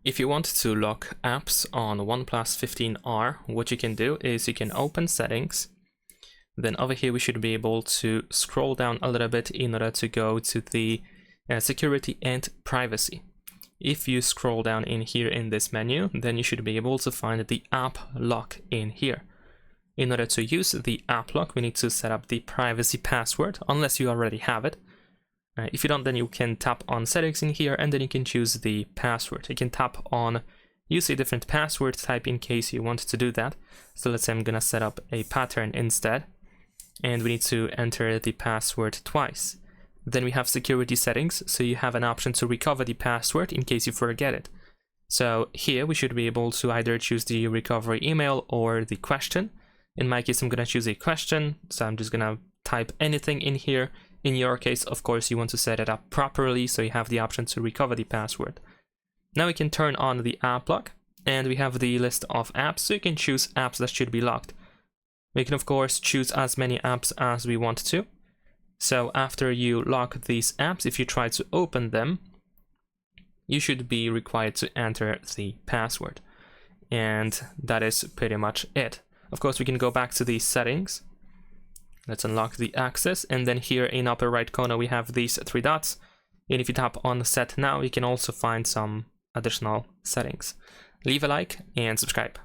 If you want to lock apps on OnePlus 15R, what you can do is you can open settings. Then over here we should be able to scroll down a little bit in order to go to the security and privacy. If you scroll down in here in this menu, then you should be able to find the app lock in here. In order to use the app lock, we need to set up the privacy password, unless you already have it. If you don't, then you can tap on settings in here and then you can choose the password. You can tap on use a different password type in case you want to do that. So let's say I'm gonna set up a pattern instead, and we need to enter the password twice. Then we have security settings, so you have an option to recover the password in case you forget it. So here we should be able to either choose the recovery email or the question. In my case, I'm gonna choose a question, so I'm just gonna type anything in here. In your case, of course, you want to set it up properly, so you have the option to recover the password. Now we can turn on the app lock, and we have the list of apps, so you can choose apps that should be locked. We can, of course, choose as many apps as we want to. So after you lock these apps, if you try to open them, you should be required to enter the password. And that is pretty much it. Of course, we can go back to the settings. Let's unlock the access, and then here in upper right corner we have these three dots, and if you tap on set now you can also find some additional settings. Leave a like and subscribe.